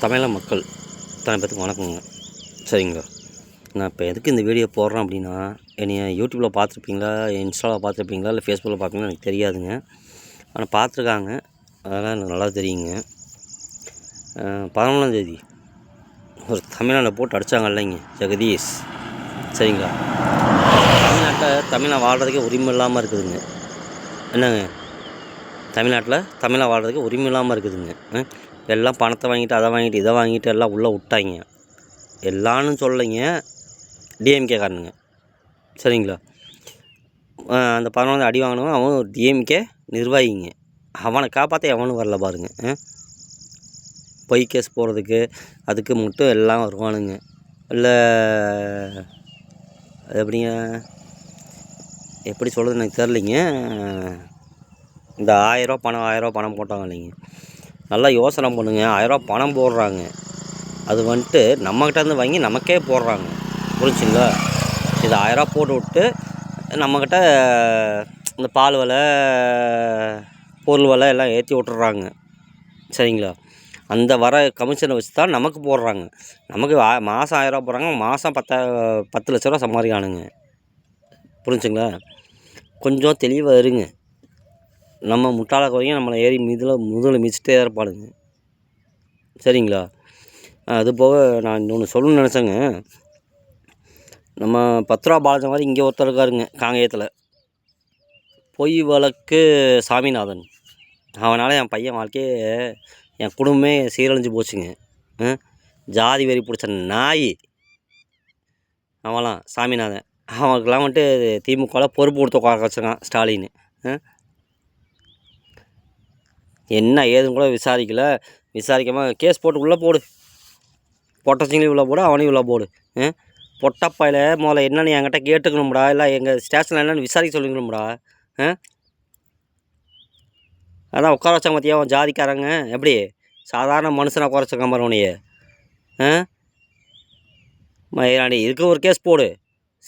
தமிழக மக்கள் அத்தனை பேத்துக்கு வணக்கங்க. சரிங்களா, நான் இப்போ எதுக்கு இந்த வீடியோ போடுறேன் அப்படின்னா, என்னைய யூடியூப்பில் பார்த்துருப்பீங்களா, இன்ஸ்டாவில் பார்த்துருப்பீங்களா, இல்லை ஃபேஸ்புக்கில் பார்ப்பீங்களா எனக்கு தெரியாதுங்க. ஆனால் பார்த்துருக்காங்க, அதெல்லாம் எனக்கு நல்லா தெரியுங்க. 11ஆந்தேதி ஒரு தமிழ்நாட்டை போட்டு அடித்தாங்க இல்லைங்க, ஜெகதீஷ். சரிங்களா, தமிழை வாழ்கிறதுக்கே உரிமை இல்லாமல் இருக்குதுங்க. என்னங்க, தமிழை வாழ்கிறதுக்கு உரிமை இல்லாமல் இருக்குதுங்க. எல்லாம் பணத்தை வாங்கிட்டு, அதை வாங்கிட்டு, இதை வாங்கிட்டு எல்லாம் உள்ளே விட்டாங்க. எல்லான்னு சொல்லிங்க, டிஎம்கே காரனுங்க. சரிங்களா, அந்த 11 அடி வாங்கினவன் அவன் ஒரு டிஎம்கே நிர்வாகிங்க. அவனை காப்பாற்ற எவனும் வரல பாருங்க. பொய் கேஸ் போகிறதுக்கு அதுக்கு மட்டும் எல்லாம் வருவானுங்க. இல்லை அது எப்படிங்க, எப்படி சொல்கிறது எனக்கு தெரிலிங்க. இந்த 1000 பணம் போட்டாங்க இல்லைங்க, நல்லா யோசனை பண்ணுங்க. 1000 பணம் போடுறாங்க, அது வந்துட்டு நம்மக்கிட்டேருந்து வாங்கி நமக்கே போடுறாங்க. புரிஞ்சுங்களா, இது 1000 போட்டு விட்டு நம்மக்கிட்ட இந்த பால் விலை, பொருள் விலை எல்லாம் ஏற்றி விட்டுறாங்க. சரிங்களா, அந்த வர கமிஷனை வச்சு தான் நமக்கு போடுறாங்க. நமக்கு மாதம் 1000 போடுறாங்க, மாதம் 10 லட்ச ரூபா சம்பாதிக்கானுங்க. புரிஞ்சுங்களா, கொஞ்சம் தெளிவாக இருங்க. நம்ம முட்டாளாக வரைக்கும் நம்மளை ஏறி முதல்ல மிதிச்சிட்டே இருப்பானுங்க. சரிங்களா, அது போக நான் இன்னொன்று சொல்லணும்னு நினச்சேங்க. நம்ம 10 ரூபா பாலாஜி மாதிரி இங்கே ஒருத்தர் இருக்காருங்க, காங்கேயத்தில். பொய் வழக்கு சாமிநாதன். அவனால் என் பையன் வாழ்க்கையே, என் குடும்பமே சீரழிஞ்சு போச்சுங்க. ஜாதி வெறி பிடிச்ச நாய் அவன்லாம், சாமிநாதன். அவனுக்கெல்லாம் வந்துட்டு திமுகவில் பொறுப்பு கொடுத்து உட்கார வச்சுருக்கான் ஸ்டாலின். என்ன ஏதுன்னு கூட விசாரிக்காமல் கேஸ் போட்டு உள்ளே போடு. பொட்டச்சிங்களையும் உள்ளே போடு, அவனையும் உள்ளே போடு. பொட்டப்பாயில் முதல்ல என்னென்னு என்கிட்ட கேட்டுக்கணும்டா, இல்லை எங்கள் ஸ்டேஷனில் என்னென்னு விசாரிக்க சொல்லிக்கணும்டா. அதான் உட்கார வச்சாங்க பார்த்தியா அவன் ஜாதிக்காரங்க, எப்படி சாதாரண மனுஷனை உட்கார வச்சிருக்கான் பாரு உனையே. மயிராண்டி, இதுக்கு ஒரு கேஸ் போடு.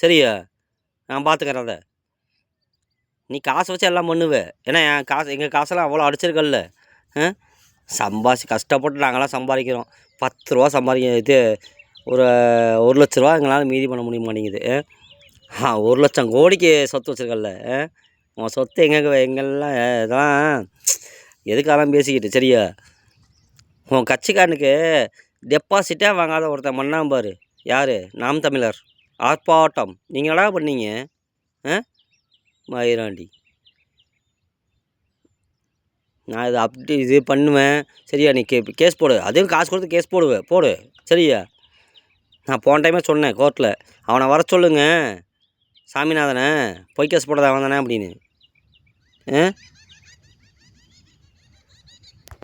சரியா, நான் பார்த்துக்கிறேன். அதை நீ காசை வச்சு எல்லாம் பண்ணுவேன். ஏன்னா எங்கள் காசெல்லாம் அவ்வளோ அடிச்சிருக்கல்ல. கஷ்டப்பட்டு நாங்களாம் சம்பாதிக்கிறோம். 10 ரூபா இது ஒரு 1 லட்ச ரூபா எங்களால் மீதி பண்ண முடிய மாட்டேங்குது. 1 லட்சம் கோடிக்கு சொத்து வச்சுருக்கல்ல. உன் சொத்து எங்கெல்லாம் இதெல்லாம் எதுக்காலாம் பேசிக்கிட்டு. சரியா, உன் கட்சிக்காரனுக்கு டெபாசிட்டே வாங்காத ஒருத்தன் பண்ணாம பாரு. யார்? நாம் தமிழர் ஆர்ப்பாட்டம். நீங்கள் என்ன பண்ணீங்க? மயிராண்டி, நான் இது பண்ணுவேன். சரியா, நீ கேஸ் போடு. அதையும் காசு கொடுத்து கேஸ் போடு. சரியா, நான் போன டைமே சொன்னேன் கோர்ட்டில், அவனை வர சொல்லுங்க, சாமிநாதனை. பொய் கேஸ் போடுறத அவன் தானே அப்படின்னு.